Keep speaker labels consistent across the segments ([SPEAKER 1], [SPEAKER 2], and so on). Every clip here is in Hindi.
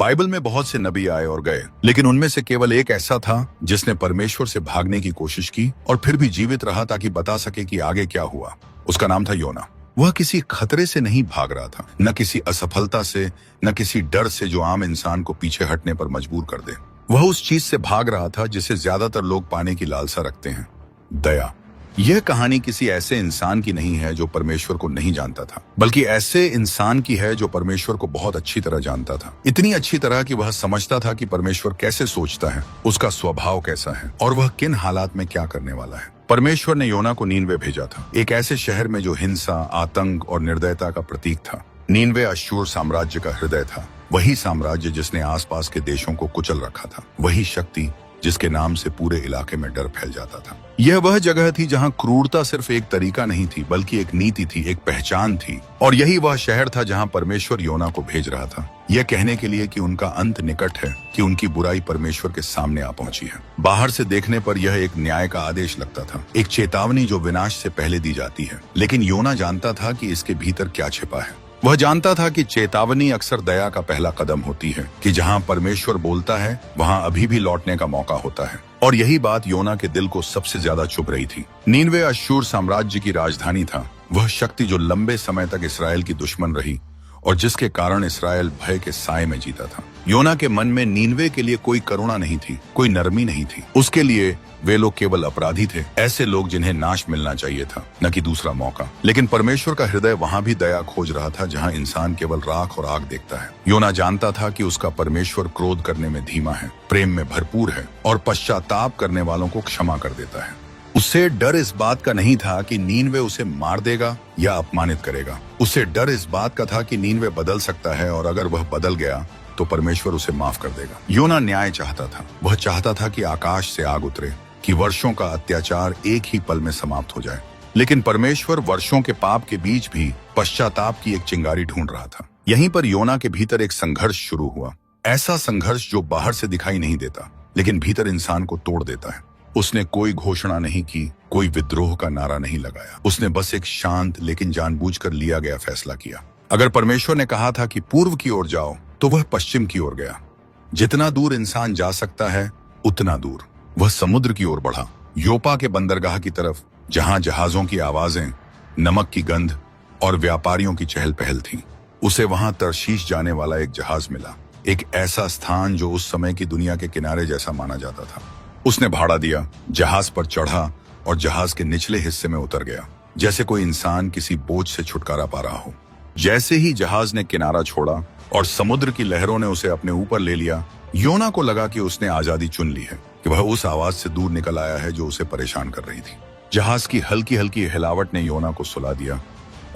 [SPEAKER 1] बाइबल में बहुत से नबी आए और गए, लेकिन उनमें से केवल एक ऐसा था जिसने परमेश्वर से भागने की कोशिश की और फिर भी जीवित रहा ताकि बता सके कि आगे क्या हुआ। उसका नाम था योना। वह किसी खतरे से नहीं भाग रहा था, न किसी असफलता से, न किसी डर से जो आम इंसान को पीछे हटने पर मजबूर कर दे। वह उस चीज से भाग रहा था जिसे ज्यादातर लोग पाने की लालसा रखते हैं, दया। यह कहानी किसी ऐसे इंसान की नहीं है जो परमेश्वर को नहीं जानता था, बल्कि ऐसे इंसान की है जो परमेश्वर को बहुत अच्छी तरह जानता था। इतनी अच्छी तरह कि वह समझता था कि परमेश्वर कैसे सोचता है, उसका स्वभाव कैसा है और वह किन हालात में क्या करने वाला है। परमेश्वर ने योना को नीनवे भेजा था, एक ऐसे शहर में जो हिंसा, आतंक और निर्दयता का प्रतीक था। नीनवे अश्शूर साम्राज्य का हृदय था, वही साम्राज्य जिसने आसपास के देशों को कुचल रखा था, वही शक्ति जिसके नाम से पूरे इलाके में डर फैल जाता था। यह वह जगह थी जहां क्रूरता सिर्फ एक तरीका नहीं थी, बल्कि एक नीति थी, एक पहचान थी। और यही वह शहर था जहां परमेश्वर योना को भेज रहा था, यह कहने के लिए कि उनका अंत निकट है, कि उनकी बुराई परमेश्वर के सामने आ पहुंची है। बाहर से देखने पर यह एक न्याय का आदेश लगता था, एक चेतावनी जो विनाश से पहले दी जाती है। लेकिन योना जानता था कि इसके भीतर क्या छिपा है। वह जानता था कि चेतावनी अक्सर दया का पहला कदम होती है, कि जहां परमेश्वर बोलता है वहां अभी भी लौटने का मौका होता है। और यही बात योना के दिल को सबसे ज्यादा चुभ रही थी। नीनवे अश्शूर साम्राज्य की राजधानी था, वह शक्ति जो लंबे समय तक इसराइल की दुश्मन रही और जिसके कारण इसराइल भय के साए में जीता था। योना के मन में नीनवे के लिए कोई करुणा नहीं थी, कोई नरमी नहीं थी। उसके लिए वे लोग केवल अपराधी थे, ऐसे लोग जिन्हें नाश मिलना चाहिए था, न कि दूसरा मौका। लेकिन परमेश्वर का हृदय वहां भी दया खोज रहा था जहां इंसान केवल राख और आग देखता है। योना जानता था कि उसका परमेश्वर क्रोध करने में धीमा है, प्रेम में भरपूर है और पश्चाताप करने वालों को क्षमा कर देता है। उसे डर इस बात का नहीं था कि नीनवे उसे मार देगा या अपमानित करेगा। उसे डर इस बात का था कि नीनवे बदल सकता है और अगर वह बदल गया तो परमेश्वर उसे माफ कर देगा। योना न्याय चाहता था। वह चाहता था कि आकाश से आग उतरे, कि वर्षों का अत्याचार एक ही पल में समाप्त हो जाए। लेकिन परमेश्वर वर्षों के पाप के बीच भी पश्चाताप की एक चिंगारी ढूंढ रहा था। यहीं पर योना के भीतर एक संघर्ष शुरू हुआ, ऐसा संघर्ष जो बाहर से दिखाई नहीं देता, लेकिन भीतर इंसान को तोड़ देता है। उसने कोई घोषणा नहीं की, कोई विद्रोह का नारा नहीं लगाया। उसने बस एक शांत लेकिन जानबूझकर लिया गया फैसला किया। अगर परमेश्वर ने कहा था कि पूर्व की ओर जाओ, तो वह पश्चिम की ओर गया। जितना दूर इंसान जा सकता है उतना दूर वह समुद्र की ओर बढ़ा, योपा के बंदरगाह की तरफ, जहां जहाजों की आवाजें, नमक की गंध और व्यापारियों की चहल पहल थी। उसे वहां तरशीश जाने वाला एक जहाज मिला, एक ऐसा स्थान जो उस समय की दुनिया के किनारे जैसा माना जाता था। उसने भाड़ा दिया, जहाज पर चढ़ा और जहाज के निचले हिस्से में उतर गया, जैसे कोई इंसान किसी बोझ से छुटकारा पा रहा हो। जैसे ही जहाज ने किनारा छोड़ा और समुद्र की लहरों ने उसे अपने ऊपर ले लिया, योना को लगा कि उसने आजादी चुन ली है, कि वह उस आवाज से दूर निकल आया है जो उसे परेशान कर रही थी। जहाज की हल्की हल्की हिलावट ने योना को सुला दिया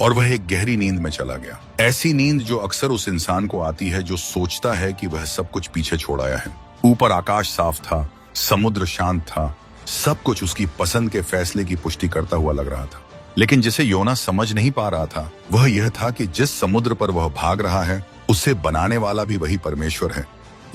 [SPEAKER 1] और वह एक गहरी नींद में चला गया। ऐसी नींद जो अक्सर उस इंसान को आती है जो सोचता है कि वह सब कुछ पीछे छोड़ आया है। ऊपर आकाश साफ था, समुद्र शांत था, सब कुछ उसकी पसंद के फैसले की पुष्टि करता हुआ लग रहा था। लेकिन जिसे योना समझ नहीं पा रहा था वह यह था कि जिस समुद्र पर वह भाग रहा है उसे बनाने वाला भी वही परमेश्वर है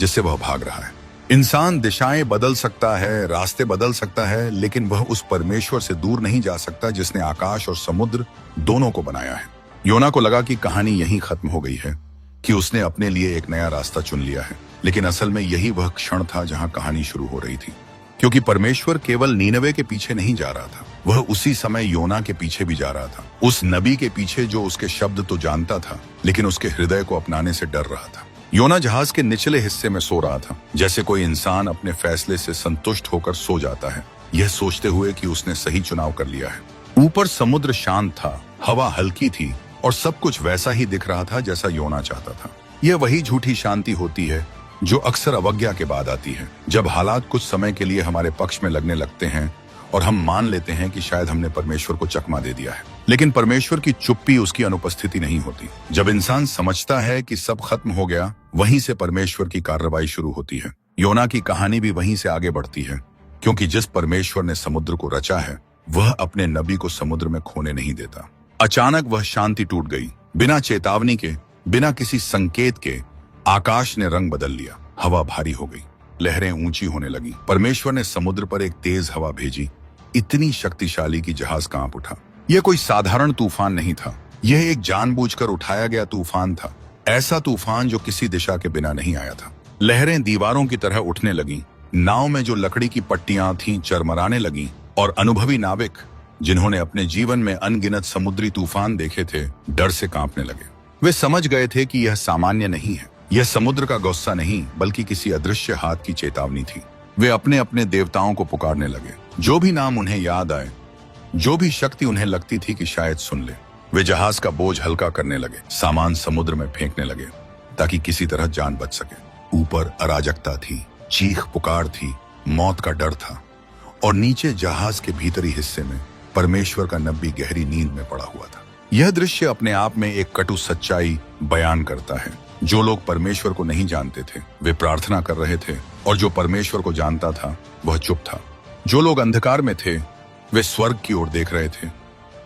[SPEAKER 1] जिससे वह भाग रहा है। इंसान दिशाएं बदल सकता है, रास्ते बदल सकता है, लेकिन वह उस परमेश्वर से दूर नहीं जा सकता जिसने आकाश और समुद्र दोनों को बनाया है। योना को लगा कि कहानी यहीं खत्म हो गई है, कि उसने अपने लिए एक नया रास्ता चुन लिया है। लेकिन असल में यही वह क्षण था जहां कहानी शुरू हो रही थी, क्योंकि परमेश्वर केवल नीनवे के पीछे नहीं जा रहा था, वह उसी समय योना के पीछे भी जा रहा था। उस नबी के पीछे जो उसके शब्द तो जानता था, लेकिन उसके हृदय को अपनाने से डर रहा था। योना जहाज के निचले हिस्से में सो रहा था, जैसे कोई इंसान अपने फैसले से संतुष्ट होकर सो जाता है, यह सोचते हुए कि उसने सही चुनाव कर लिया है। ऊपर समुद्र शांत था, हवा हल्की थी और सब कुछ वैसा ही दिख रहा था जैसा योना चाहता था। यह वही झूठी शांति होती है जो अक्सर अवज्ञा के बाद आती है, जब हालात कुछ समय के लिए हमारे पक्ष में लगने लगते हैं और हम मान लेते हैं कि शायद हमने परमेश्वर को चकमा दे दिया है। लेकिन परमेश्वर की चुप्पी उसकी अनुपस्थिति नहीं होती। जब इंसान समझता है कि सब खत्म हो गया, वहीं से परमेश्वर की कार्रवाई शुरू होती है। योना की कहानी भी वहीं से आगे बढ़ती है, क्योंकि जिस परमेश्वर ने समुद्र को रचा है वह अपने नबी को समुद्र में खोने नहीं देता। अचानक वह शांति टूट गई, बिना चेतावनी के, बिना किसी संकेत के। आकाश ने रंग बदल लिया, हवा भारी हो गई, लहरें ऊंची होने लगी। परमेश्वर ने समुद्र पर एक तेज हवा भेजी, इतनी शक्तिशाली कि जहाज कांप उठा। यह कोई साधारण तूफान नहीं था, यह एक जानबूझकर उठाया गया तूफान था। ऐसा तूफान जो किसी दिशा के बिना नहीं आया था। लहरें दीवारों की तरह उठने लगीं, नाव में जो लकड़ी की पट्टियां थीं चरमराने लगीं, और अनुभवी नाविक जिन्होंने अपने जीवन में अनगिनत समुद्री तूफान देखे थे, डर से कांपने लगे। वे समझ गए थे कि यह सामान्य नहीं है, यह समुद्र का गुस्सा नहीं बल्कि किसी अदृश्य हाथ की चेतावनी थी। वे अपने अपने देवताओं को पुकारने लगे। जो भी नाम उन्हें याद आए, जो भी शक्ति उन्हें लगती थी कि शायद सुन ले, वे जहाज का बोझ हल्का करने लगे, सामान समुद्र में फेंकने लगे ताकि किसी तरह जान बच सके। ऊपर अराजकता थी, चीख पुकार थी, मौत का डर था, और नीचे जहाज के भीतरी हिस्से में परमेश्वर का नबी गहरी नींद में पड़ा हुआ था। यह दृश्य अपने आप में एक कटु सच्चाई बयान करता है। जो लोग परमेश्वर को नहीं जानते थे वे प्रार्थना कर रहे थे, और जो परमेश्वर को जानता था वह चुप था। जो लोग अंधकार में थे वे स्वर्ग की ओर देख रहे थे,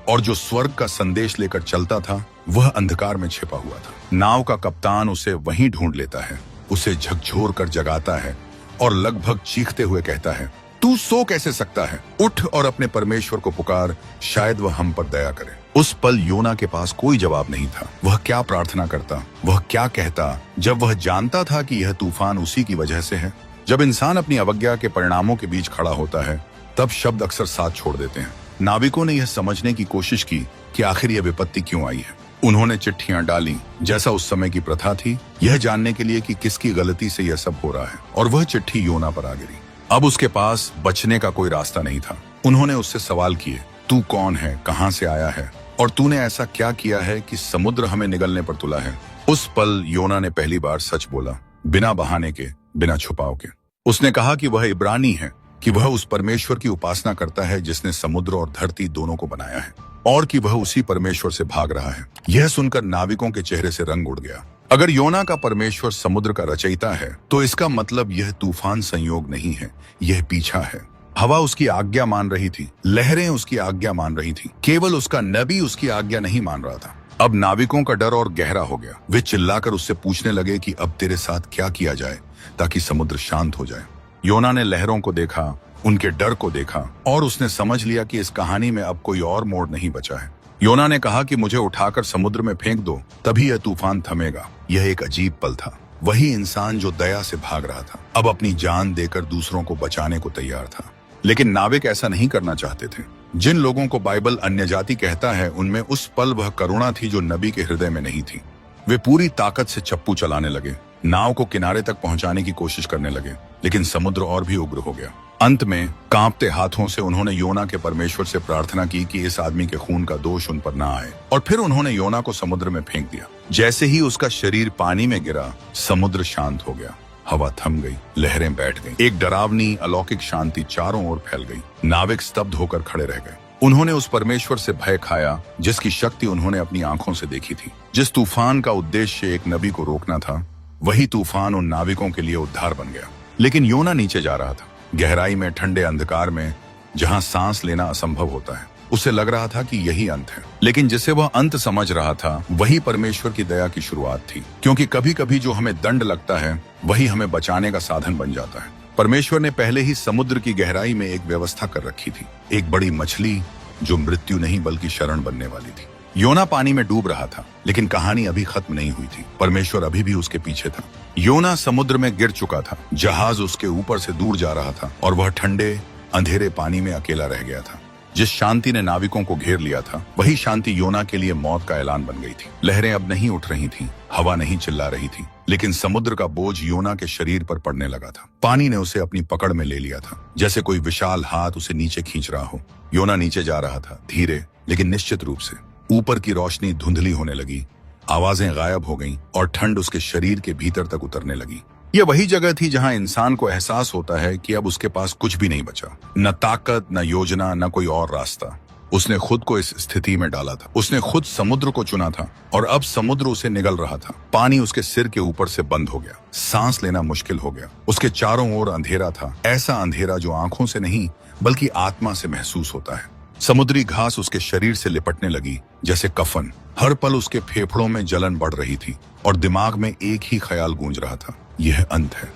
[SPEAKER 1] और जो स्वर्ग का संदेश लेकर चलता था वह अंधकार में छिपा हुआ था। नाव का कप्तान उसे वहीं ढूंढ लेता है, उसे झकझोर कर जगाता है और लगभग चीखते हुए कहता है, तू सो कैसे सकता है? उठ और अपने परमेश्वर को पुकार, शायद वह हम पर दया करे। उस पल योना के पास कोई जवाब नहीं था। वह क्या प्रार्थना करता, वह क्या कहता, जब वह जानता था कि यह तूफान उसी की वजह से है। जब इंसान अपनी अवज्ञा के परिणामों के बीच खड़ा होता है तब शब्द अक्सर साथ छोड़ देते हैं। नाविकों ने यह समझने की कोशिश की कि आखिर यह विपत्ति क्यों आई है। उन्होंने चिट्ठियां डाली, जैसा उस समय की प्रथा थी, यह जानने के लिए कि किसकी गलती से यह सब हो रहा है, और वह चिट्ठी योना पर आ गिरी। अब उसके पास बचने का कोई रास्ता नहीं था। उन्होंने उससे सवाल किए, तू कौन है, कहां से आया है, और तूने ऐसा क्या किया है कि समुद्र हमें निगलने पर तुला है? उस पल योना ने पहली बार सच बोला, बिना बहाने के, बिना छुपाव के। उसने कहा कि वह इब्रानी है, कि वह उस परमेश्वर की उपासना करता है जिसने समुद्र और धरती दोनों को बनाया है, और कि वह उसी परमेश्वर से भाग रहा है। यह सुनकर नाविकों के चेहरे से रंग उड़ गया। अगर योना का परमेश्वर समुद्र का रचयिता है तो इसका मतलब यह तूफान संयोग नहीं है, यह पीछा है। हवा उसकी आज्ञा मान रही थी, लहरें उसकी आज्ञा मान रही थी, केवल उसका नबी उसकी आज्ञा नहीं मान रहा था। अब नाविकों का डर और गहरा हो गया। वे चिल्लाकर उससे पूछने लगे कि अब तेरे साथ क्या किया जाए ताकि समुद्र शांत हो जाए। योना ने लहरों को देखा, उनके डर को देखा, और उसने समझ लिया कि इस कहानी में अब कोई और मोड़ नहीं बचा है। योना ने कहा कि मुझे उठाकर समुद्र में फेंक दो, तभी यह तूफान थमेगा। यह एक अजीब पल था। वही इंसान जो दया से भाग रहा था अब अपनी जान देकर दूसरों को बचाने को तैयार था। लेकिन नाविक ऐसा नहीं करना चाहते थे। जिन लोगों को बाइबल अन्य जाति कहता है, उनमें उस पल वह करुणा थी जो नबी के हृदय में नहीं थी। वे पूरी ताकत से चप्पू चलाने लगे, नाव को किनारे तक पहुंचाने की कोशिश करने लगे, लेकिन समुद्र और भी उग्र हो गया। अंत में कांपते हाथों से उन्होंने योना के परमेश्वर से प्रार्थना की कि इस आदमी के खून का दोष उन पर ना आए, और फिर उन्होंने योना को समुद्र में फेंक दिया। जैसे ही उसका शरीर पानी में गिरा, समुद्र शांत हो गया, हवा थम गई, लहरें बैठ गईं। एक डरावनी अलौकिक शांति चारों ओर फैल गई। नाविक स्तब्ध होकर खड़े रह गए। उन्होंने उस परमेश्वर से भय खाया जिसकी शक्ति उन्होंने अपनी आंखों से देखी थी। जिस तूफान का उद्देश्य एक नबी को रोकना था, वही तूफान उन नाविकों के लिए उद्धार बन गया। लेकिन योना नीचे जा रहा था, गहराई में, ठंडे अंधकार में, जहां सांस लेना असंभव होता है। उसे लग रहा था कि यही अंत है, लेकिन जिसे वह अंत समझ रहा था वही परमेश्वर की दया की शुरुआत थी। क्योंकि कभी कभी जो हमें दंड लगता है वही हमें बचाने का साधन बन जाता है। परमेश्वर ने पहले ही समुद्र की गहराई में एक व्यवस्था कर रखी थी, एक बड़ी मछली जो मृत्यु नहीं बल्कि शरण बनने वाली थी। योना पानी में डूब रहा था, लेकिन कहानी अभी खत्म नहीं हुई थी। परमेश्वर अभी भी उसके पीछे था। योना समुद्र में गिर चुका था, जहाज उसके ऊपर से दूर जा रहा था, और वह ठंडे अंधेरे पानी में अकेला रह गया था। जिस शांति ने नाविकों को घेर लिया था, वही शांति योना के लिए मौत का ऐलान बन गई थी। लहरें अब नहीं उठ रही थीं, हवा नहीं चिल्ला रही थी, लेकिन समुद्र का बोझ योना के शरीर पर पड़ने लगा था। पानी ने उसे अपनी पकड़ में ले लिया था, जैसे कोई विशाल हाथ उसे नीचे खींच रहा हो। योना नीचे जा रहा था, धीरे लेकिन निश्चित रूप से। ऊपर की रोशनी धुंधली होने लगी, आवाजें गायब हो गईं, और ठंड उसके शरीर के भीतर तक उतरने लगी। यह वही जगह थी जहां इंसान को एहसास होता है कि अब उसके पास कुछ भी नहीं बचा, न ताकत, न योजना, न कोई और रास्ता। उसने खुद को इस स्थिति में डाला था। उसने खुद समुद्र को चुना था, और अब समुद्र उसे निगल रहा था। पानी उसके सिर के ऊपर से बंद हो गया, सांस लेना मुश्किल हो गया। उसके चारों ओर अंधेरा था, ऐसा अंधेरा जो आंखों से नहीं बल्कि आत्मा से महसूस होता है। समुद्री घास उसके शरीर से लिपटने लगी जैसे कफन। हर पल उसके फेफड़ों में जलन बढ़ रही थी, और दिमाग में एक ही ख्याल गूंज रहा था, यह अंत है।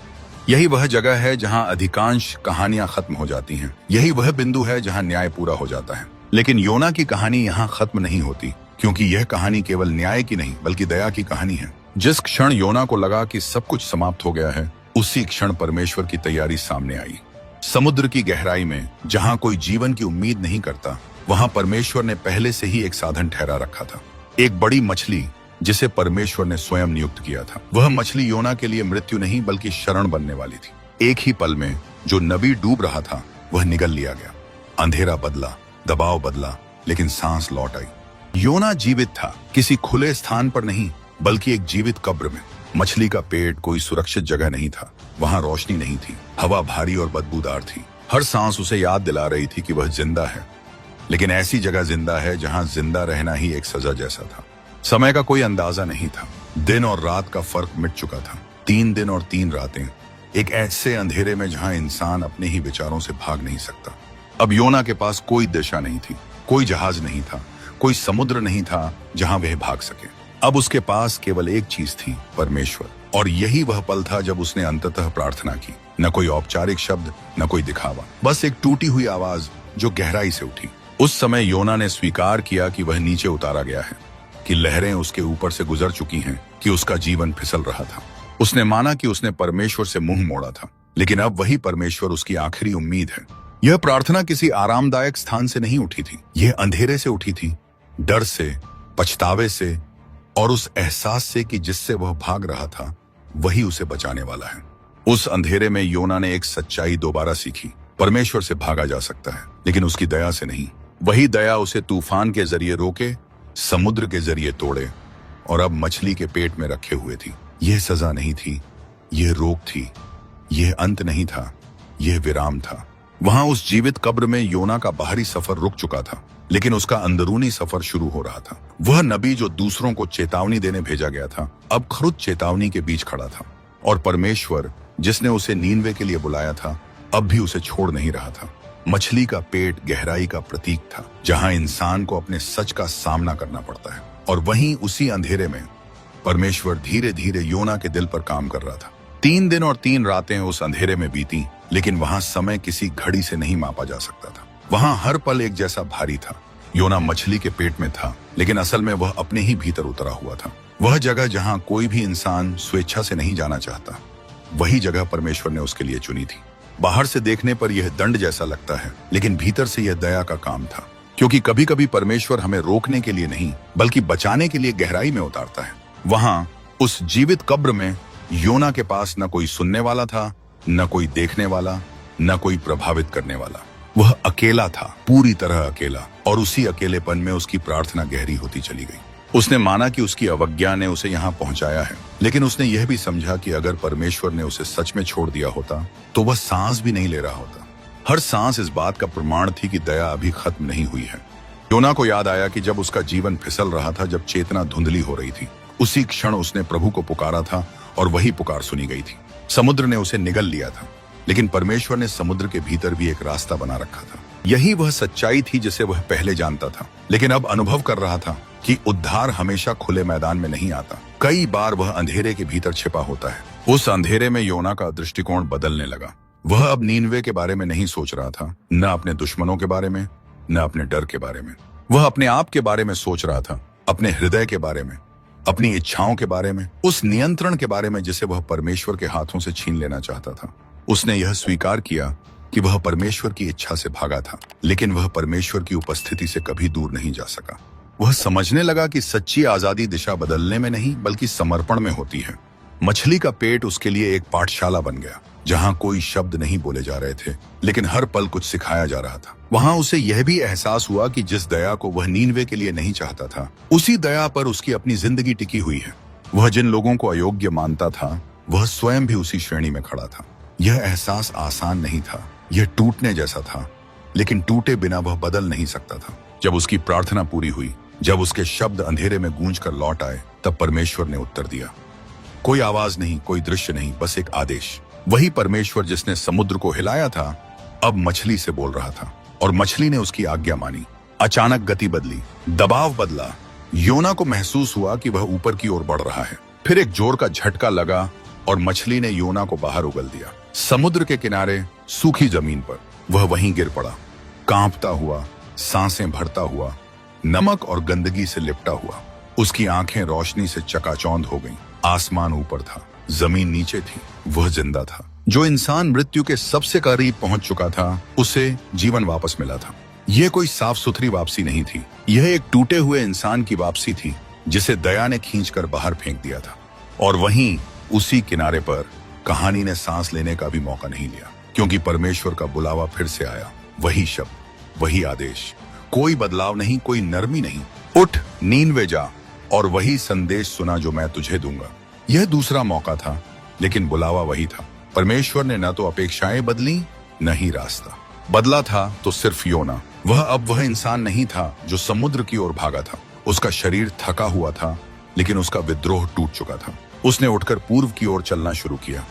[SPEAKER 1] यही वह जगह है जहां अधिकांश कहानियां खत्म हो जाती हैं। यही वह बिंदु है जहां न्याय पूरा हो जाता है। लेकिन योना की कहानी यहाँ खत्म नहीं होती, क्योंकि यह कहानी केवल न्याय की नहीं बल्कि दया की कहानी है। जिस क्षण योना को लगा कि सब कुछ समाप्त हो गया है, उसी क्षण परमेश्वर की तैयारी सामने आई। समुद्र की गहराई में जहां कोई जीवन की उम्मीद नहीं करता, वहां परमेश्वर ने पहले से ही एक साधन ठहरा रखा था, एक बड़ी मछली जिसे परमेश्वर ने स्वयं नियुक्त किया था। वह मछली योना के लिए मृत्यु नहीं बल्कि शरण बनने वाली थी। एक ही पल में जो नबी डूब रहा था वह निगल लिया गया। अंधेरा बदला, दबाव बदला, लेकिन सांस लौट आई। योना जीवित था, किसी खुले स्थान पर नहीं बल्कि एक जीवित कब्र में। मछली का पेट कोई सुरक्षित जगह नहीं था, वहां रोशनी नहीं थी, हवा भारी और बदबूदार थी। हर सांस उसे याद दिला रही थी कि वह जिंदा है, लेकिन ऐसी जगह जिंदा है जहां जिंदा रहना ही एक सजा जैसा था। समय का कोई अंदाजा नहीं था, दिन और रात का फर्क मिट चुका था। 3 दिन और 3 रातें एक ऐसे अंधेरे में जहां इंसान अपने ही विचारों से भाग नहीं सकता। अब योना के पास कोई दिशा नहीं थी, कोई जहाज नहीं था, कोई समुद्र नहीं था जहां वह भाग सके। अब उसके पास केवल एक चीज थी, परमेश्वर। और यही वह पल था जब उसने अंततः प्रार्थना की। न कोई औपचारिक शब्द, न कोई दिखावा, बस एक टूटी हुई आवाज जो गहराई से उठी। उस समय योना ने स्वीकार किया कि वह नीचे उतारा गया है, कि लहरें उसके ऊपर से गुजर चुकी हैं, कि उसका जीवन फिसल रहा था। उसने माना कि उसने परमेश्वर से मुंह मोड़ा था, लेकिन अब वही परमेश्वर उसकी आखिरी उम्मीद है। यह प्रार्थना किसी आरामदायक स्थान से नहीं उठी थी, यह अंधेरे से उठी थी, डर से, पछतावे से और उस एहसास से कि जिससे वह भाग रहा था वही उसे बचाने वाला है। उस अंधेरे में योना ने एक सच्चाई दोबारा सीखी। परमेश्वर से भागा जा सकता है, लेकिन उसकी दया से नहीं। वही दया उसे तूफान के जरिए रोके, समुद्र के जरिए तोड़े और अब मछली के पेट में रखे हुए थी। यह सजा नहीं थी, यह रोक थी, यह अंत नहीं था, यह विराम था। वहां उस जीवित कब्र में योना का बाहरी सफर रुक चुका था, लेकिन उसका अंदरूनी सफर शुरू हो रहा था। वह नबी जो दूसरों को चेतावनी देने भेजा गया था, अब खुद चेतावनी के बीच खड़ा था। और परमेश्वर जिसने उसे नीनवे के लिए बुलाया था, अब भी उसे छोड़ नहीं रहा था। मछली का पेट गहराई का प्रतीक था, जहां इंसान को अपने सच का सामना करना पड़ता है। और वहीं उसी अंधेरे में परमेश्वर धीरे धीरे योना के दिल पर काम कर रहा था। 3 दिन और 3 रातें उस अंधेरे में बीती, लेकिन वहां समय किसी घड़ी से नहीं मापा जा सकता था। वहां हर पल एक जैसा भारी था। योना मछली के पेट में था, लेकिन असल में वह अपने ही भीतर उतरा हुआ था। वह जगह जहां कोई भी इंसान स्वेच्छा से नहीं जाना चाहता, वही जगह परमेश्वर ने उसके लिए चुनी थी। बाहर से देखने पर यह दंड जैसा लगता है, लेकिन भीतर से यह दया का काम था। क्योंकि कभी कभी परमेश्वर हमें रोकने के लिए नहीं बल्कि बचाने के लिए गहराई में उतारता है। वहां उस जीवित कब्र में योना के पास न कोई सुनने वाला था, न कोई देखने वाला, न कोई प्रभावित करने वाला। वह अकेला था, पूरी तरह अकेला, और उसी अकेलेपन में उसकी प्रार्थना गहरी होती चली गई। उसने माना कि उसकी अवज्ञा ने उसे यहाँ पहुंचाया है, लेकिन उसने यह भी समझा कि अगर परमेश्वर ने उसे सच में छोड़ दिया होता तो वह सांस भी नहीं ले रहा होता। हर सांस इस बात का प्रमाण थी कि दया अभी खत्म नहीं हुई है। योना को याद आया कि जब उसका जीवन फिसल रहा था, जब चेतना धुंधली हो रही थी, उसी क्षण उसने प्रभु को पुकारा था और वही पुकार सुनी गई थी। समुद्र ने उसे निगल लिया था, लेकिन परमेश्वर ने समुद्र के भीतर भी एक रास्ता बना रखा था। यही वह सच्चाई थी जिसे वह पहले जानता था, लेकिन अब अनुभव कर रहा था कि उद्धार हमेशा खुले मैदान में नहीं आता। कई बार वह अंधेरे के भीतर छिपा होता है। उस अंधेरे में योना का दृष्टिकोण बदलने लगा। वह अब नीनवे के बारे में नहीं सोच रहा था, न अपने दुश्मनों के बारे में, न अपने डर के बारे में। वह अपने आप के बारे में सोच रहा था, अपने हृदय के बारे में, अपनी इच्छाओं के बारे में, उस नियंत्रण के बारे में जिसे वह परमेश्वर के हाथों से छीन लेना चाहता था। उसने यह स्वीकार किया कि वह परमेश्वर की इच्छा से भागा था, लेकिन वह परमेश्वर की उपस्थिति से कभी दूर नहीं जा सका। वह समझने लगा कि सच्ची आजादी दिशा बदलने में नहीं बल्कि समर्पण में होती है। मछली का पेट उसके लिए एक पाठशाला बन गया, जहां कोई शब्द नहीं बोले जा रहे थे, लेकिन हर पल कुछ सिखाया जा रहा था। वहां उसे यह भी एहसास हुआ कि जिस दया को वह नीनवे के लिए नहीं चाहता था, उसी दया पर उसकी अपनी जिंदगी टिकी हुई है। वह जिन लोगों को अयोग्य मानता था, वह स्वयं भी उसी श्रेणी में खड़ा था। यह एहसास आसान नहीं था, यह टूटने जैसा था, लेकिन टूटे बिना वह बदल नहीं सकता था। जब उसकी प्रार्थना पूरी हुई, जब उसके शब्द अंधेरे में गूंज कर लौट आए, तब परमेश्वर ने उत्तर दिया। कोई आवाज नहीं, कोई दृश्य नहीं, बस एक आदेश। वही परमेश्वर जिसने समुद्र को हिलाया था, अब मछली से बोल रहा था, और मछली ने उसकी आज्ञा मानी। अचानक गति बदली, दबाव बदला। योना को महसूस हुआ कि वह ऊपर की ओर बढ़ रहा है। फिर एक जोर का झटका लगा और मछली ने योना को बाहर उगल दिया। समुद्र के किनारे सूखी जमीन पर वह वहीं गिर पड़ा, कांपता हुआ, सांसें भरता हुआ, नमक और गंदगी से लिपटा हुआ। उसकी आंखें रोशनी से चकाचौंध हो गईं। आसमान ऊपर था, जमीन नीचे थी, वह जिंदा था। जो इंसान मृत्यु के सबसे करीब पहुंच चुका था, उसे जीवन वापस मिला था। यह कोई साफ सुथरी वापसी नहीं थी, यह एक टूटे हुए इंसान की वापसी थी जिसे दया ने खींचकर बाहर फेंक दिया था। और वहीं उसी किनारे पर कहानी ने सांस लेने का भी मौका नहीं लिया, क्योंकि परमेश्वर का बुलावा फिर से आया। वही शब्द, वही आदेश, कोई बदलाव नहीं, कोई नरमी नहीं। उठ, नीनवे जा और वही संदेश सुना जो मैं तुझे दूंगा। यह दूसरा मौका था, लेकिन बुलावा वही था। परमेश्वर ने न तो अपेक्षाएं बदली, न ही रास्ता बदला था, तो सिर्फ योना। वह अब वह इंसान नहीं था जो समुद्र की ओर भागा था। उसका शरीर थका हुआ था, लेकिन उसका विद्रोह टूट चुका था। उसने उठकर पूर्व की ओर चलना शुरू किया,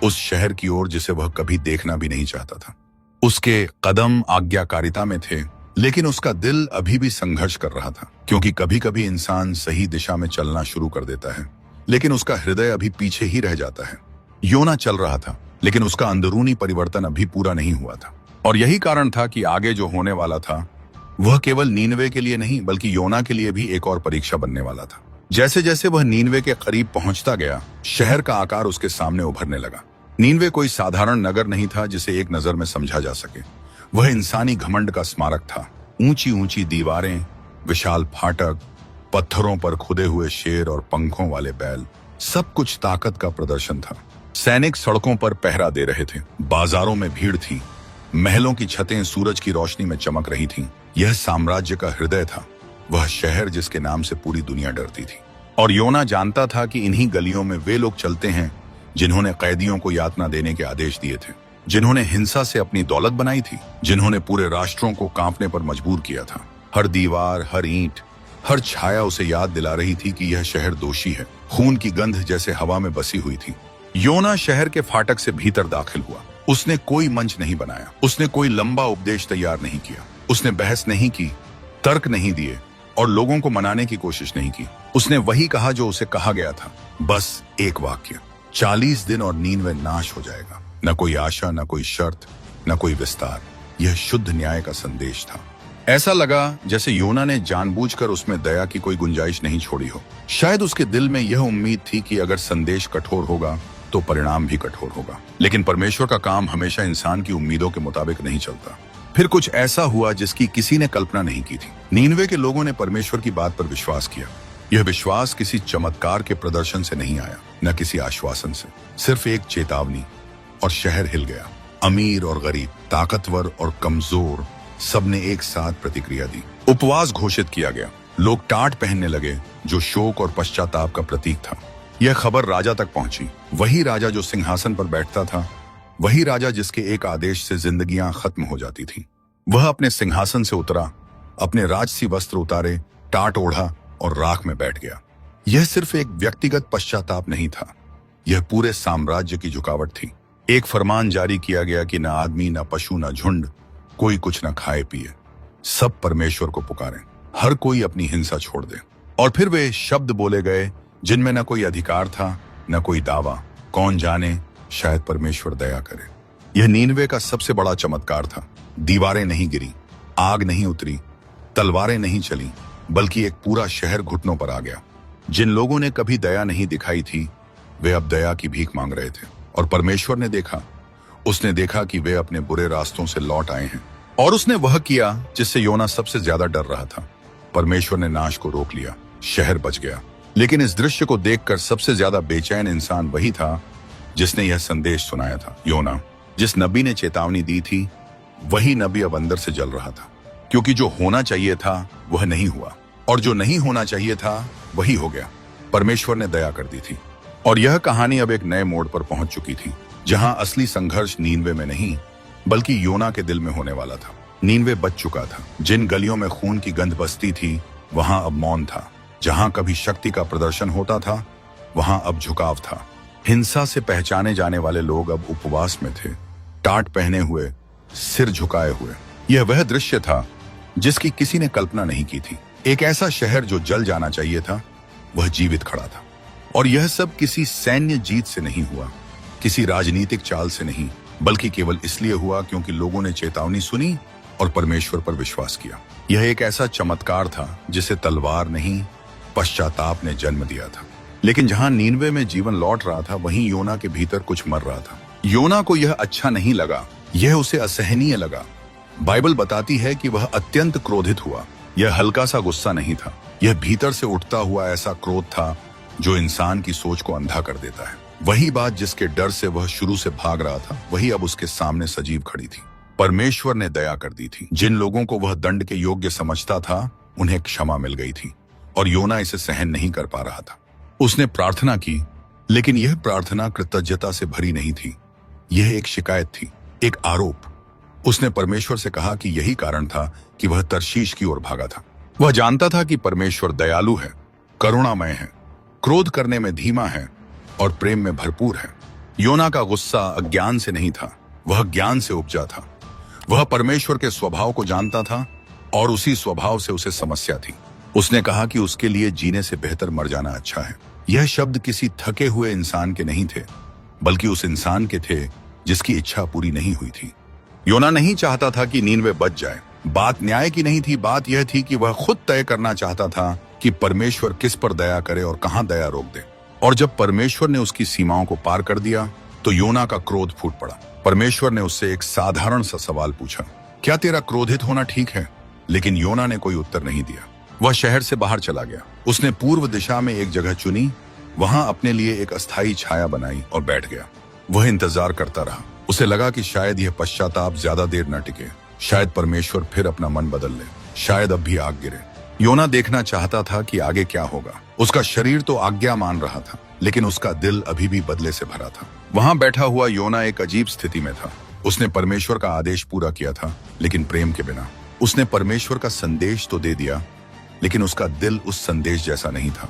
[SPEAKER 1] उस शहर की ओर जिसे वह कभी देखना भी नहीं चाहता था। उसके कदम आज्ञाकारिता में थे, लेकिन उसका दिल अभी भी संघर्ष कर रहा था, क्योंकि कभी कभी इंसान सही दिशा में चलना शुरू कर देता है, लेकिन उसका हृदय अभी पीछे ही रह जाता है। योना चल रहा था, लेकिन उसका अंदरूनी परिवर्तन अभी पूरा नहीं हुआ था। और यही कारण था कि आगे जो होने वाला था, वह केवल नीनवे के लिए नहीं, बल्कि योना के लिए भी एक और परीक्षा बनने वाला था। जैसे जैसे वह नीनवे के करीब पहुंचता गया, शहर का आकार उसके सामने उभरने लगा। नीनवे कोई साधारण नगर नहीं था जिसे एक नजर में समझा जा सके। वह इंसानी घमंड का स्मारक था। ऊंची ऊंची दीवारें, विशाल फाटक, पत्थरों पर खुदे हुए शेर और पंखों वाले बैल, सब कुछ ताकत का प्रदर्शन था। सैनिक सड़कों पर पहरा दे रहे थे, बाजारों में भीड़ थी, महलों की छतें सूरज की रोशनी में चमक रही थीं। यह साम्राज्य का हृदय था, वह शहर जिसके नाम से पूरी दुनिया डरती थी। और योना जानता था कि इन्हीं गलियों में वे लोग चलते हैं जिन्होंने कैदियों को यातना देने के आदेश दिए थे, जिन्होंने हिंसा से अपनी दौलत बनाई थी, जिन्होंने पूरे राष्ट्रों को कांपने पर मजबूर किया था। हर दीवार, हर ईंट, हर छाया उसे याद दिला रही थी कि यह शहर दोषी है। खून की गंध जैसे हवा में बसी हुई थी। योना शहर के फाटक से भीतर दाखिल हुआ। उसने कोई मंच नहीं बनाया, उसने कोई लंबा उपदेश तैयार नहीं किया, उसने बहस नहीं की, तर्क नहीं दिए और लोगों को मनाने की कोशिश नहीं की। उसने वही कहा जो उसे कहा गया था, बस एक वाक्य, 40 दिन और नीनवे नाश हो जाएगा। न कोई आशा, न कोई शर्त, न कोई विस्तार। यह शुद्ध न्याय का संदेश था। ऐसा लगा जैसे योना ने जानबूझकर उसमें दया की कोई गुंजाइश नहीं छोड़ी हो। शायद उसके दिल में यह उम्मीद थी कि अगर संदेश कठोर होगा तो परिणाम भी कठोर होगा। लेकिन परमेश्वर का काम हमेशा इंसान की उम्मीदों के मुताबिक नहीं चलता। फिर कुछ ऐसा हुआ जिसकी किसी ने कल्पना नहीं की थी। नीनवे के लोगों ने परमेश्वर की बात पर विश्वास किया। यह विश्वास किसी चमत्कार के प्रदर्शन से नहीं आया, न किसी आश्वासन से, सिर्फ एक चेतावनी, और शहर हिल गया। अमीर और गरीब, ताकतवर और कमजोर, सबने एक साथ प्रतिक्रिया दी। उपवास घोषित किया गया। लोग टाट पहनने लगे, जो शोक और पश्चाताप का प्रतीक था। यह खबर राजा तक पहुंची। वही राजा जो सिंहासन पर बैठता था, वही राजा जिसके एक आदेश से जिंदगियां खत्म हो जाती थीं। वह अपने सिंहासन से उतरा, अपने राजसी वस्त्र उतारे, टाट ओढ़ा और राख में बैठ गया। यह सिर्फ एक व्यक्तिगत पश्चाताप नहीं था, यह पूरे साम्राज्य की झुकावट थी। एक फरमान जारी किया गया कि न आदमी, न पशु, न झुंड, कोई कुछ न खाए पिए, सब परमेश्वर को पुकारें, हर कोई अपनी हिंसा छोड़ दे। और फिर वे शब्द बोले गए जिनमें न कोई अधिकार था, न कोई दावा। कौन जाने, शायद परमेश्वर दया करे। यह नीनवे का सबसे बड़ा चमत्कार था। दीवारें नहीं गिरी, आग नहीं उतरी, तलवारें नहीं चली, बल्कि एक पूरा शहर घुटनों पर आ गया। जिन लोगों ने कभी दया नहीं दिखाई थी, वे अब दया की भीख मांग रहे थे। और परमेश्वर ने देखा, उसने देखा कि वे अपने बुरे रास्तों से लौट आए हैं। और उसने वह किया जिससे योना सबसे ज्यादा डर रहा था। परमेश्वर ने नाश को रोक लिया, शहर बच गया। लेकिन इस दृश्य को देखकर सबसे ज्यादा बेचैन इंसान वही था जिसने यह संदेश सुनाया था। योना, जिस नबी ने चेतावनी दी थी, वही नबी अब अंदर से जल रहा था, क्योंकि जो होना चाहिए था वह नहीं हुआ, और जो नहीं होना चाहिए था वही हो गया। परमेश्वर ने दया कर दी थी। और यह कहानी अब एक नए मोड़ पर पहुंच चुकी थी, जहां असली संघर्ष नीनवे में नहीं, बल्कि योना के दिल में होने वाला था। नीनवे बच चुका था। जिन गलियों में खून की गंध बसती थी, वहां अब मौन था। जहां कभी शक्ति का प्रदर्शन होता था, वहां अब झुकाव था। हिंसा से पहचाने जाने वाले लोग अब उपवास में थे, टाट पहने हुए, सिर झुकाए हुए। यह वह दृश्य था जिसकी किसी ने कल्पना नहीं की थी। एक ऐसा शहर जो जल जाना चाहिए था, वह जीवित खड़ा था। और यह सब किसी सैन्य जीत से नहीं हुआ, किसी राजनीतिक चाल से नहीं, बल्कि केवल इसलिए हुआ क्योंकि लोगों ने चेतावनी सुनी और परमेश्वर पर विश्वास किया। यह एक ऐसा चमत्कार था जिसे तलवार नहीं, पश्चाताप ने जन्म दिया था। लेकिन जहां नीनवे में जीवन लौट रहा था, वहीं योना के भीतर कुछ मर रहा था। योना को यह अच्छा नहीं लगा, यह उसे असहनीय लगा। बाइबल बताती है कि वह अत्यंत क्रोधित हुआ। यह हल्का सा गुस्सा नहीं था, यह भीतर से उठता हुआ ऐसा क्रोध था जो इंसान की सोच को अंधा कर देता है। वही बात जिसके डर से वह शुरू से भाग रहा था, वही अब उसके सामने सजीव खड़ी थी। परमेश्वर ने दया कर दी थी। जिन लोगों को वह दंड के योग्य समझता था, उन्हें क्षमा मिल गई थी और योना इसे सहन नहीं कर पा रहा था। उसने प्रार्थना की, लेकिन यह प्रार्थना कृतज्ञता से भरी नहीं थी। यह एक शिकायत थी, एक आरोप। उसने परमेश्वर से कहा कि यही कारण था कि वह तर्शीश की ओर भागा था। वह जानता था कि परमेश्वर दयालु है, करुणामय है, क्रोध करने में धीमा है और प्रेम में भरपूर है। योना का गुस्सा अज्ञान से नहीं था, वह ज्ञान से उपजा था। वह परमेश्वर के स्वभाव को जानता था और उसी स्वभाव से उसे समस्या थी। उसने कहा कि उसके लिए जीने से बेहतर मर जाना अच्छा है। यह शब्द किसी थके हुए इंसान के नहीं थे, बल्कि उस इंसान के थे जिसकी इच्छा पूरी नहीं हुई थी। योना नहीं चाहता था कि नीनवे बच जाए। बात न्याय की नहीं थी, बात यह थी कि वह खुद तय करना चाहता था कि परमेश्वर किस पर दया करे और कहां दया रोक दे। और जब परमेश्वर ने उसकी सीमाओं को पार कर दिया, तो योना का क्रोध फूट पड़ा। परमेश्वर ने उससे एक साधारण सा सवाल पूछा, क्या तेरा क्रोधित होना ठीक है? लेकिन योना ने कोई उत्तर नहीं दिया। वह शहर से बाहर चला गया। उसने पूर्व दिशा में एक जगह चुनी, वहां अपने लिए एक अस्थायी छाया बनाई और बैठ गया। वह इंतजार करता रहा। उसे लगा कि शायद यह पश्चाताप ज्यादा देर न टिके, शायद परमेश्वर फिर अपना मन बदल ले, शायद अब भी आग गिरे। योना देखना चाहता था कि आगे क्या होगा। उसका शरीर तो आज्ञा मान रहा था, लेकिन उसका दिल अभी भी बदले से भरा था। वहां बैठा हुआ योना एक अजीब स्थिति में था। उसने परमेश्वर का आदेश पूरा किया था, लेकिन प्रेम के बिना। उसने परमेश्वर का संदेश तो दे दिया, लेकिन उसका दिल उस संदेश जैसा नहीं था।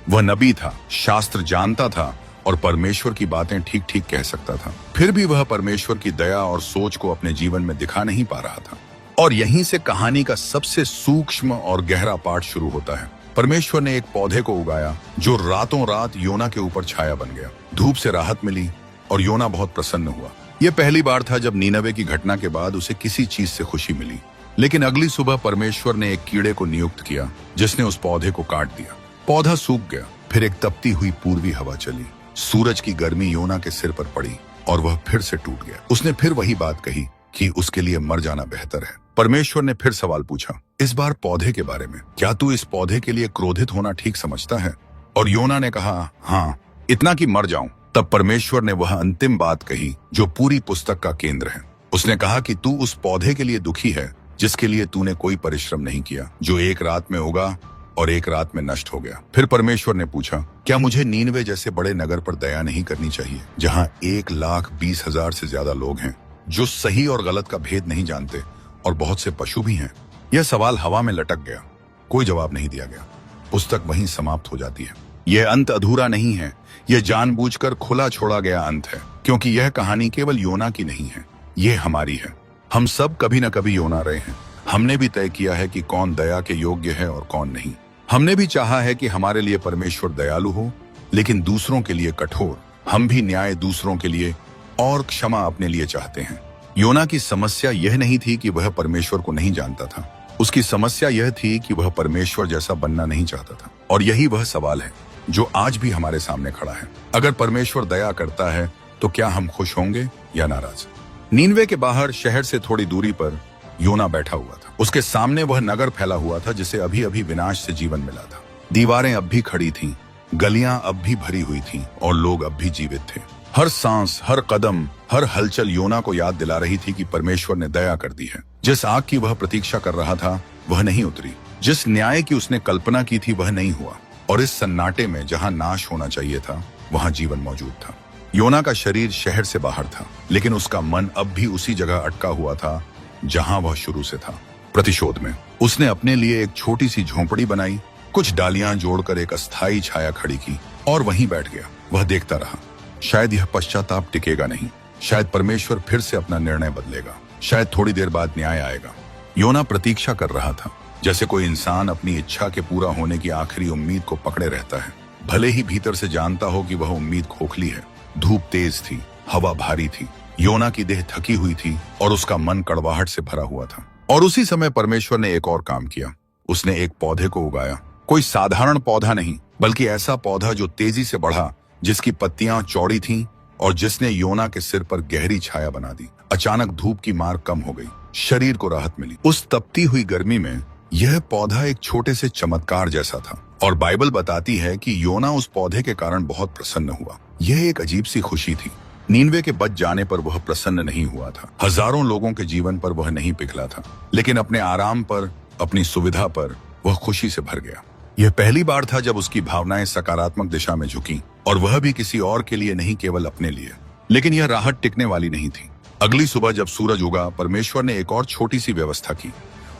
[SPEAKER 1] वह नबी था, शास्त्र जानता था और परमेश्वर की बातें ठीक ठीक कह सकता था। फिर भी वह परमेश्वर की दया और सोच को अपने जीवन में दिखा नहीं पा रहा था। और यहीं से कहानी का सबसे सूक्ष्म और गहरा पाठ शुरू होता है। परमेश्वर ने एक पौधे को उगाया जो रातों रात योना के ऊपर छाया बन गया। धूप से राहत मिली और योना बहुत प्रसन्न हुआ। यह पहली बार था जब नीनवे की घटना के बाद उसे किसी चीज से खुशी मिली। लेकिन अगली सुबह परमेश्वर ने एक कीड़े को नियुक्त किया, जिसने उस पौधे को काट दिया। पौधा सूख गया। फिर एक तपती हुई पूर्वी हवा चली। सूरज की गर्मी योना के सिर पर पड़ी और वह फिर से टूट गया। उसने फिर वही बात कही कि उसके लिए मर जाना बेहतर है। परमेश्वर ने फिर सवाल पूछा, इस बार पौधे के बारे में। क्या तू इस पौधे के लिए क्रोधित होना ठीक समझता है? और योना ने कहा, हाँ, इतना कि मर जाऊं। तब परमेश्वर ने वह अंतिम बात कही जो पूरी पुस्तक का केंद्र है। उसने कहा कि तू उस पौधे के लिए दुखी है जिसके लिए तूने कोई परिश्रम नहीं किया, जो एक रात में उगा और एक रात में नष्ट हो गया। फिर परमेश्वर ने पूछा, क्या मुझे नीनवे जैसे बड़े नगर पर दया नहीं करनी चाहिए, जहां 1,20,000 से ज्यादा लोग हैं जो सही और गलत का भेद नहीं जानते, और बहुत से पशु भी हैं? यह सवाल हवा में लटक गया। कोई जवाब नहीं दिया गया। पुस्तक वहीं समाप्त हो जाती है। यह अंत अधूरा नहीं है, यह जानबूझकर खुला छोड़ा गया अंत है, क्योंकि यह कहानी केवल योना की नहीं है, यह हमारी है। हम सब कभी न कभी योना रहे हैं। हमने भी तय किया है कि कौन दया के योग्य है और कौन नहीं। हमने भी चाहा है कि हमारे लिए परमेश्वर दयालु हो, लेकिन दूसरों के लिए कठोर। हम भी न्याय दूसरों के लिए और क्षमा अपने लिए चाहते हैं। योना की समस्या यह नहीं थी कि वह परमेश्वर को नहीं जानता था। उसकी समस्या यह थी कि वह परमेश्वर जैसा बनना नहीं चाहता था। और यही वह सवाल है जो आज भी हमारे सामने खड़ा है। अगर परमेश्वर दया करता है तो क्या हम खुश होंगे या नाराज? नीनवे के बाहर शहर से थोड़ी दूरी पर योना बैठा हुआ था। उसके सामने वह नगर फैला हुआ था जिसे अभी अभी विनाश से जीवन मिला था। दीवारें अब भी खड़ी थीं, गलियां अब भी भरी हुई थीं और लोग अब भी जीवित थे। हर सांस, हर कदम, हर हलचल योना को याद दिला रही थी कि परमेश्वर ने दया कर दी है। जिस आग की वह प्रतीक्षा कर रहा था वह नहीं उतरी, जिस न्याय की उसने कल्पना की थी वह नहीं हुआ, और इस सन्नाटे में जहां नाश होना चाहिए था वहां जीवन मौजूद था। योना का शरीर शहर से बाहर था, लेकिन उसका मन अब भी उसी जगह अटका हुआ था जहां वह शुरू से था, प्रतिशोध में। उसने अपने लिए एक छोटी सी झोंपड़ी बनाई, कुछ डालियां जोड़कर एक अस्थायी छाया खड़ी की और वहीं बैठ गया। वह देखता रहा। शायद यह पश्चाताप टिकेगा नहीं, शायद परमेश्वर फिर से अपना निर्णय बदलेगा, शायद थोड़ी देर बाद न्याय आएगा। योना प्रतीक्षा कर रहा था, जैसे कोई इंसान अपनी इच्छा के पूरा होने की आखिरी उम्मीद को पकड़े रहता है, भले ही भीतर से जानता हो कि वह उम्मीद खोखली है। धूप तेज थी, हवा भारी थी, योना की देह थकी हुई थी और उसका मन कड़वाहट से भरा हुआ था। और उसी समय परमेश्वर ने एक और काम किया। उसने एक पौधे को उगाया कोई साधारण पौधा नहीं, बल्कि ऐसा पौधा जो तेजी से बढ़ा, जिसकी पत्तियां चौड़ी थीं और जिसने योना के सिर पर गहरी छाया बना दी। अचानक धूप की मार कम हो गई, शरीर को राहत मिली। उस तपती हुई गर्मी में यह पौधा एक छोटे से चमत्कार जैसा था, और बाइबल बताती है कि योना उस पौधे के कारण बहुत प्रसन्न हुआ। यह एक अजीब सी खुशी थी। नीनवे के बच जाने पर वह प्रसन्न नहीं हुआ था, हजारों लोगों के जीवन पर वह नहीं पिघला था, लेकिन अपने आराम पर, अपनी सुविधा पर वह खुशी से भर गया। यह पहली बार था जब उसकी भावनाएं सकारात्मक दिशा में झुकी, और वह भी किसी और के लिए नहीं, केवल अपने लिए। लेकिन यह राहत टिकने वाली नहीं थी। अगली सुबह जब सूरज उगा, परमेश्वर ने एक और छोटी सी व्यवस्था की।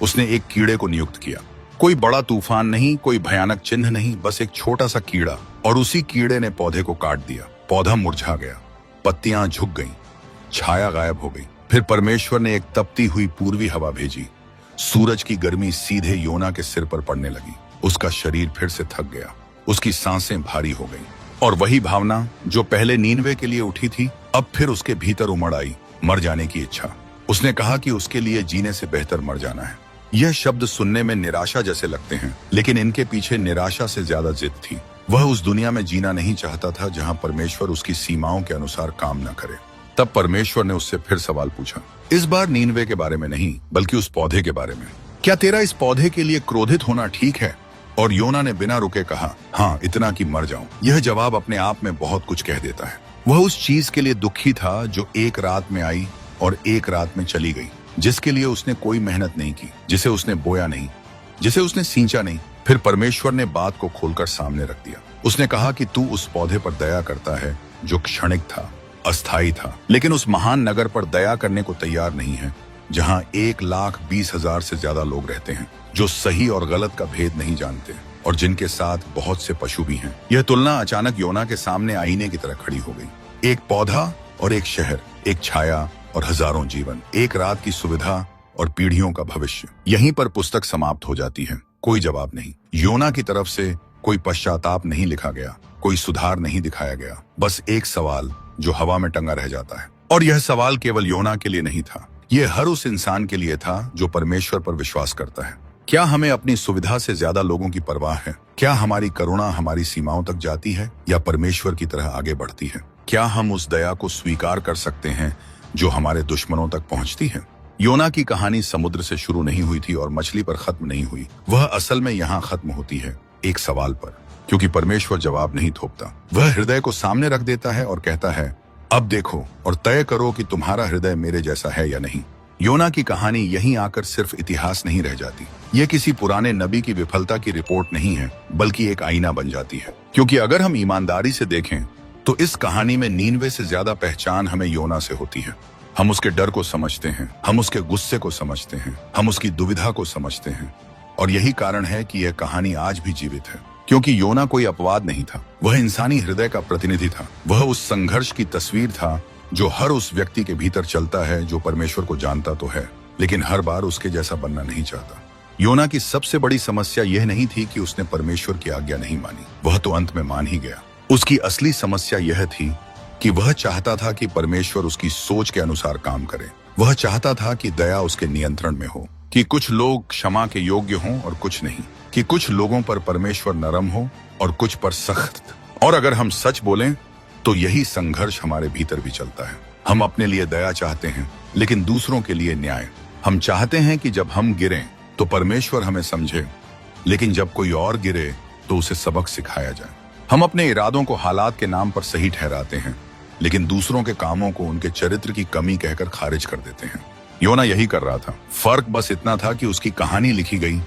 [SPEAKER 1] उसने एक कीड़े को नियुक्त किया। कोई बड़ा तूफान नहीं, कोई भयानक चिन्ह नहीं, बस एक छोटा सा कीड़ा, और उसी कीड़े ने पौधे को काट दिया। पौधा मुरझा गया, पत्तियां झुक गईं, छाया गायब हो गई। फिर परमेश्वर ने एक तपती हुई पूर्वी हवा भेजी। सूरज की गर्मी सीधे योना के सिर पर पड़ने लगी। उसका शरीर फिर से थक गया, उसकी सांसें भारी हो गईं, और वही भावना जो पहले नीनवे के लिए उठी थी, अब फिर उसके भीतर उमड़ आई, मर जाने की इच्छा। उसने कहा कि उसके लिए जीने से बेहतर मर जाना है। यह शब्द सुनने में निराशा जैसे लगते हैं, लेकिन इनके पीछे निराशा से ज्यादा जिद थी। वह उस दुनिया में जीना नहीं चाहता था जहां परमेश्वर उसकी सीमाओं के अनुसार काम न करे। तब परमेश्वर ने उससे फिर सवाल पूछा, इस बार नीनवे के बारे में नहीं, बल्कि उस पौधे के बारे में। क्या तेरा इस पौधे के लिए क्रोधित होना ठीक है? और योना ने बिना रुके कहा, हाँ, इतना कि मर जाऊं। यह जवाब अपने आप में बहुत कुछ कह देता है। वह उस चीज के लिए दुखी था जो एक रात में आई और एक रात में चली गई, जिसके लिए उसने कोई मेहनत नहीं की, जिसे उसने बोया नहीं, जिसे उसने सींचा नहीं। फिर परमेश्वर ने बात को खोलकर सामने रख दिया। उसने कहा कि तू उस पौधे पर दया करता है जो क्षणिक था, अस्थायी था, लेकिन उस महान नगर पर दया करने को तैयार नहीं है, जहां 1,20,000 से ज्यादा लोग रहते हैं, जो सही और गलत का भेद नहीं जानते, और जिनके साथ बहुत से पशु भी हैं। यह तुलना अचानक योना के सामने आईने की तरह खड़ी हो गई। एक पौधा और एक शहर, एक छाया और हजारों जीवन, एक रात की सुविधा और पीढ़ियों का भविष्य। यहीं पर पुस्तक समाप्त हो जाती है। कोई जवाब नहीं। योना की तरफ से कोई पश्चाताप नहीं लिखा गया, कोई सुधार नहीं दिखाया गया, बस एक सवाल जो हवा में टंगा रह जाता है। और यह सवाल केवल योना के लिए नहीं था, यह हर उस इंसान के लिए था जो परमेश्वर पर विश्वास करता है। क्या हमें अपनी सुविधा से ज्यादा लोगों की परवाह है? क्या हमारी करुणा हमारी सीमाओं तक जाती है या परमेश्वर की तरह आगे बढ़ती है? क्या हम उस दया को स्वीकार कर सकते हैं जो हमारे दुश्मनों तक पहुंचती है? योना की कहानी समुद्र से शुरू नहीं हुई थी और मछली पर खत्म नहीं हुई। वह असल में यहाँ खत्म होती है, एक सवाल पर, क्योंकि परमेश्वर जवाब नहीं थोपता। वह हृदय को सामने रख देता है और कहता है, अब देखो और तय करो कि तुम्हारा हृदय मेरे जैसा है या नहीं। योना की कहानी यहीं आकर सिर्फ इतिहास नहीं रह जाती। यह किसी पुराने नबी की विफलता की रिपोर्ट नहीं है, बल्कि एक आईना बन जाती है। क्योंकि अगर हम ईमानदारी से देखें तो इस कहानी में नीनवे से ज्यादा पहचान हमें योना से होती है। हम उसके डर को समझते हैं, हम उसके गुस्से को समझते हैं, हम उसकी दुविधा को समझते हैं, और यही कारण है कि यह कहानी आज भी जीवित है। क्योंकि योना कोई अपवाद नहीं था, वह इंसानी हृदय का प्रतिनिधि था। वह उस संघर्ष की तस्वीर था जो हर उस व्यक्ति के भीतर चलता है जो परमेश्वर को जानता तो है, लेकिन हर बार उसके जैसा बनना नहीं चाहता। योना की सबसे बड़ी समस्या यह नहीं थी कि उसने परमेश्वर की आज्ञा नहीं मानी, वह तो अंत में मान ही गया। उसकी असली समस्या यह थी कि वह चाहता था कि परमेश्वर उसकी सोच के अनुसार काम करे। वह चाहता था कि दया उसके नियंत्रण में हो, कि कुछ लोग क्षमा के योग्य हों और कुछ नहीं, कि कुछ लोगों पर परमेश्वर नरम हो और कुछ पर सख्त। और अगर हम सच बोलें तो यही संघर्ष हमारे भीतर भी चलता है। हम अपने लिए दया चाहते हैं, लेकिन दूसरों के लिए न्याय। हम चाहते हैं कि जब हम गिरें तो परमेश्वर हमें समझे, लेकिन जब कोई और गिरे तो उसे सबक सिखाया जाए। हम अपने इरादों को हालात के नाम पर सही ठहराते हैं, लेकिन दूसरों के कामों को उनके चरित्र की कमी कहकर खारिज कर देते हैं। योना यही कर रहा था। फर्क बस इतना था कि उसकी कहानी लिखी गई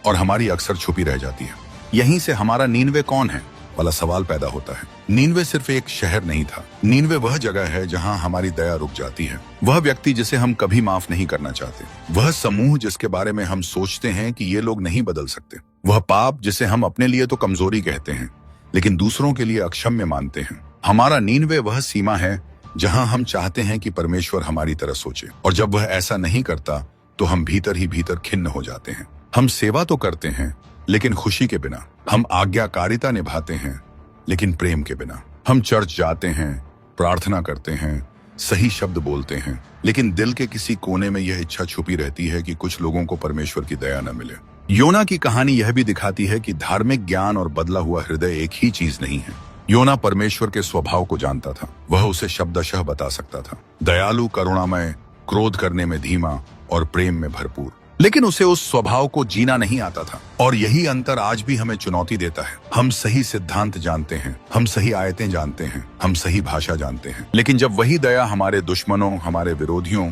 [SPEAKER 1] और हमारी अक्सर छुपी रह जाती है। यहीं से हमारा नीनवे कौन है वाला सवाल पैदा होता है। नीनवे सिर्फ एक शहर नहीं था, नीनवे वह जगह है जहां हमारी दया रुक जाती है। वह व्यक्ति जिसे हम कभी माफ नहीं करना चाहते, वह समूह जिसके बारे में हम सोचते हैं कि ये लोग नहीं बदल सकते, वह पाप जिसे हम अपने लिए तो कमजोरी कहते हैं लेकिन दूसरों के लिए अक्षम्य मानते हैं। हमारा नीनवे वह सीमा है जहां हम चाहते हैं कि परमेश्वर हमारी तरह सोचे, और जब वह ऐसा नहीं करता तो हम भीतर ही भीतर खिन्न हो जाते हैं। हम सेवा तो करते हैं लेकिन खुशी के बिना, हम आज्ञाकारिता निभाते हैं लेकिन प्रेम के बिना। हम चर्च जाते हैं, प्रार्थना करते हैं, सही शब्द बोलते हैं, लेकिन दिल के किसी कोने में यह इच्छा छुपी रहती है कि कुछ लोगों को परमेश्वर की दया न मिले। योना की कहानी यह भी दिखाती है कि धार्मिक ज्ञान और बदला हुआ हृदय एक ही चीज नहीं है। योना परमेश्वर के स्वभाव को जानता था। वह उसे शब्दशः बता सकता था, दयालु, करुणामय, क्रोध करने में धीमा और प्रेम में भरपूर। लेकिन उसे उस स्वभाव को जीना नहीं आता था। और यही अंतर आज भी हमें चुनौती देता है। हम सही सिद्धांत जानते हैं, हम सही आयतें जानते हैं, हम सही भाषा जानते हैं, लेकिन जब वही दया हमारे दुश्मनों, हमारे विरोधियों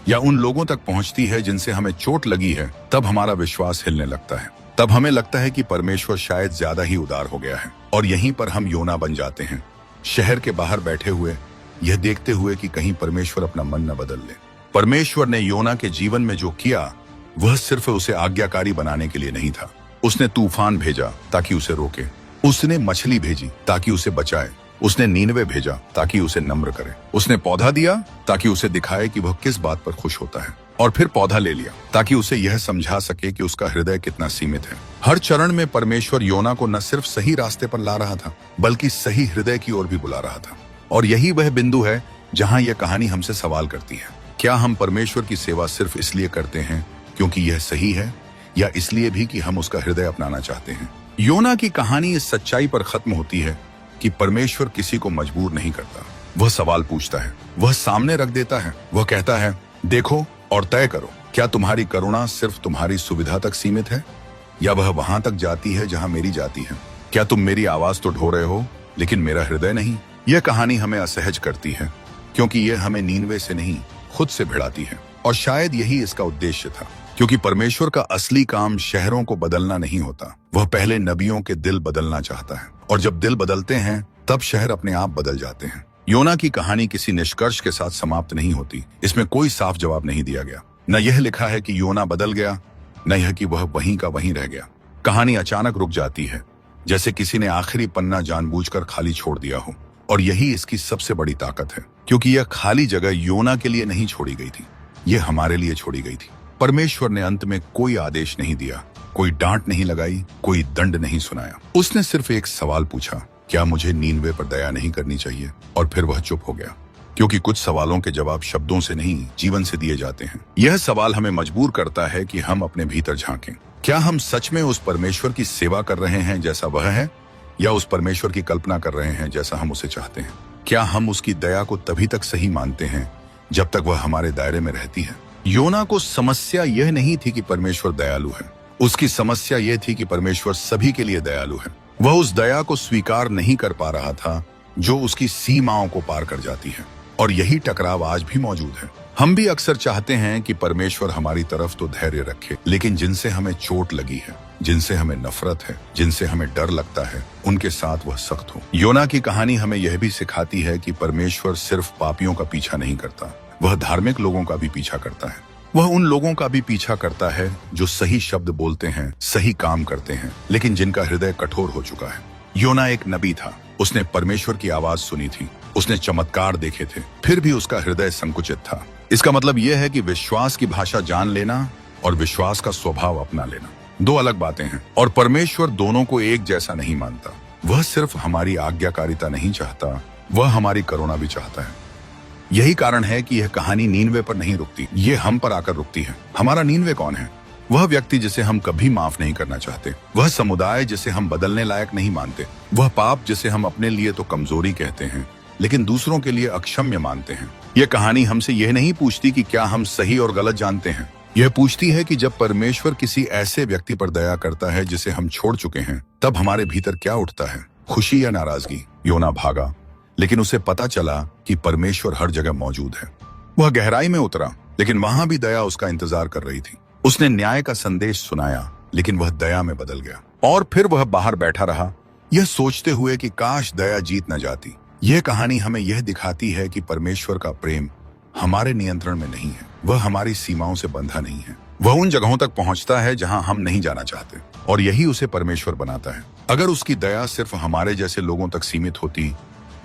[SPEAKER 1] या उन लोगों तक पहुंचती है जिनसे हमें चोट लगी है, तब हमारा विश्वास हिलने लगता है। तब हमें लगता है कि परमेश्वर शायद ज्यादा ही उदार हो गया है। और यहीं पर हम योना बन जाते हैं, शहर के बाहर बैठे हुए, यह देखते हुए कि कहीं परमेश्वर अपना मन न बदल ले। परमेश्वर ने योना के जीवन में जो किया वह सिर्फ उसे आज्ञाकारी बनाने के लिए नहीं था। उसने तूफान भेजा ताकि उसे रोके, उसने मछली भेजी ताकि उसे बचाए, उसने नीनवे भेजा ताकि उसे नम्र करे, उसने पौधा दिया ताकि उसे दिखाए कि वह किस बात पर खुश होता है, और फिर पौधा ले लिया ताकि उसे यह समझा सके कि उसका हृदय कितना सीमित है। हर चरण में परमेश्वर योना को न सिर्फ सही रास्ते पर ला रहा था, बल्कि सही हृदय की ओर भी बुला रहा था। और यही वह बिंदु है जहां यह कहानी हमसे सवाल करती है, क्या हम परमेश्वर की सेवा सिर्फ इसलिए करते हैं क्योंकि यह सही है, या इसलिए भी कि हम उसका हृदय अपनाना चाहते हैं? योना की कहानी इस सच्चाई पर खत्म होती है कि परमेश्वर किसी को मजबूर नहीं करता। वह सवाल पूछता है, वह सामने रख देता है, वह कहता है, देखो और तय करो, क्या तुम्हारी करुणा सिर्फ तुम्हारी सुविधा तक सीमित है, या वह वहां तक जाती है जहां मेरी जाती है? क्या तुम मेरी आवाज तो ढो रहे हो, लेकिन मेरा हृदय नहीं? यह कहानी हमें असहज करती है, क्योंकि यह हमें नीनवे से नहीं, खुद से भिड़ाती है। और शायद यही इसका उद्देश्य था, क्योंकि परमेश्वर का असली काम शहरों को बदलना नहीं होता। वह पहले नबियों के दिल बदलना चाहता है, और जब दिल बदलते हैं तब शहर अपने आप बदल जाते हैं। योना की कहानी किसी निष्कर्ष के साथ समाप्त नहीं होती। इसमें कोई साफ जवाब नहीं दिया गया। न यह लिखा है कि योना बदल गया, न यह कि वह वहीं का वहीं रह गया। कहानी अचानक रुक जाती है, जैसे किसी ने आखिरी पन्ना जानबूझकर खाली छोड़ दिया हो। और यही इसकी सबसे बड़ी ताकत है, क्योंकि यह खाली जगह योना के लिए नहीं छोड़ी गई थी, यह हमारे लिए छोड़ी गई थी। परमेश्वर ने अंत में कोई आदेश नहीं दिया, कोई डांट नहीं लगाई, कोई दंड नहीं सुनाया। उसने सिर्फ एक सवाल पूछा, क्या मुझे नीनवे पर दया नहीं करनी चाहिए? और फिर वह चुप हो गया, क्योंकि कुछ सवालों के जवाब शब्दों से नहीं, जीवन से दिए जाते हैं। यह सवाल हमें मजबूर करता है कि हम अपने भीतर झांकें। क्या हम सच में उस परमेश्वर की सेवा कर रहे हैं जैसा वह है, या उस परमेश्वर की कल्पना कर रहे हैं जैसा हम उसे चाहते हैं? क्या हम उसकी दया को तभी तक सही मानते हैं जब तक वह हमारे दायरे में रहती है? योना को समस्या यह नहीं थी कि परमेश्वर दयालु है, उसकी समस्या यह थी कि परमेश्वर सभी के लिए दयालु है। वह उस दया को स्वीकार नहीं कर पा रहा था जो उसकी सीमाओं को पार कर जाती है। और यही टकराव आज भी मौजूद है। हम भी अक्सर चाहते हैं कि परमेश्वर हमारी तरफ तो धैर्य रखे, लेकिन जिनसे हमें चोट लगी है, जिनसे हमें नफरत है, जिनसे हमें डर लगता है, उनके साथ वह सख्त हो। योना की कहानी हमें यह भी सिखाती है कि परमेश्वर सिर्फ पापियों का पीछा नहीं करता, वह धार्मिक लोगों का भी पीछा करता है। वह उन लोगों का भी पीछा करता है जो सही शब्द बोलते हैं, सही काम करते हैं, लेकिन जिनका हृदय कठोर हो चुका है। योना एक नबी था, उसने परमेश्वर की आवाज सुनी थी, उसने चमत्कार देखे थे, फिर भी उसका हृदय संकुचित था। इसका मतलब यह है कि विश्वास की भाषा जान लेना और विश्वास का स्वभाव अपना लेना दो अलग बातें हैं। और परमेश्वर दोनों को एक जैसा नहीं मानता। वह सिर्फ हमारी आज्ञाकारिता नहीं चाहता, वह हमारी करुणा भी चाहता है। यही कारण है कि यह कहानी नीनवे पर नहीं रुकती, ये हम पर आकर रुकती है। हमारा नीनवे कौन है? वह व्यक्ति जिसे हम कभी माफ नहीं करना चाहते, वह समुदाय जिसे हम बदलने लायक नहीं मानते, वह पाप जिसे हम अपने लिए तो कमजोरी कहते हैं लेकिन दूसरों के लिए अक्षम्य मानते हैं। यह कहानी हमसे यह नहीं पूछती कि क्या हम सही और गलत जानते हैं, यह पूछती है कि जब परमेश्वर किसी ऐसे व्यक्ति पर दया करता है जिसे हम छोड़ चुके हैं, तब हमारे भीतर क्या उठता है, खुशी या नाराजगी? योना भागा, लेकिन उसे पता चला कि परमेश्वर हर जगह मौजूद है। वह गहराई में उतरा, लेकिन वहां भी दया उसका इंतजार कर रही थी। उसने न्याय का संदेश सुनाया, लेकिन वह दया में बदल गया। और फिर वह बाहर बैठा रहा, यह सोचते हुए कि काश दया जीत न जाती। यह कहानी हमें यह दिखाती है कि परमेश्वर का प्रेम हमारे नियंत्रण में नहीं है, वह हमारी सीमाओं से बंधा नहीं है। वह उन जगहों तक पहुंचता है जहां हम नहीं जाना चाहते, और यही उसे परमेश्वर बनाता है। अगर उसकी दया सिर्फ हमारे जैसे लोगों तक सीमित होती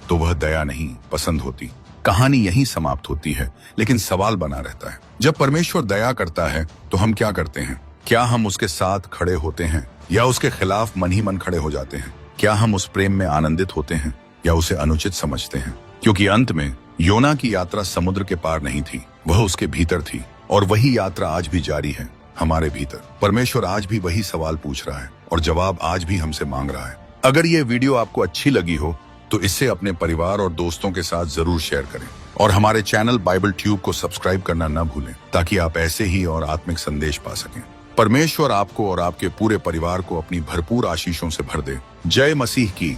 [SPEAKER 1] तो वह दया नहीं पसंद होती। कहानी यहीं समाप्त होती है, लेकिन सवाल बना रहता है, जब परमेश्वर दया करता है तो हम क्या करते हैं? क्या हम उसके साथ खड़े होते हैं या उसके खिलाफ मन ही मन खड़े हो जाते हैं? क्या हम उस प्रेम में आनंदित होते हैं या उसे अनुचित समझते हैं? क्योंकि अंत में योना की यात्रा समुद्र के पार नहीं थी, वह उसके भीतर थी, और वही यात्रा आज भी जारी है। हमारे भीतर। परमेश्वर आज भी वही सवाल पूछ रहा है और जवाब आज भी हमसे मांग रहा है। अगर ये वीडियो आपको अच्छी लगी हो तो इससे अपने परिवार और दोस्तों के साथ जरूर शेयर करें और हमारे चैनल बाइबल ट्यूब को सब्सक्राइब करना न भूलें ताकि आप ऐसे ही और आत्मिक संदेश पा सकें। परमेश्वर आपको और आपके पूरे परिवार को अपनी भरपूर आशीषों से भर दे। जय मसीह की।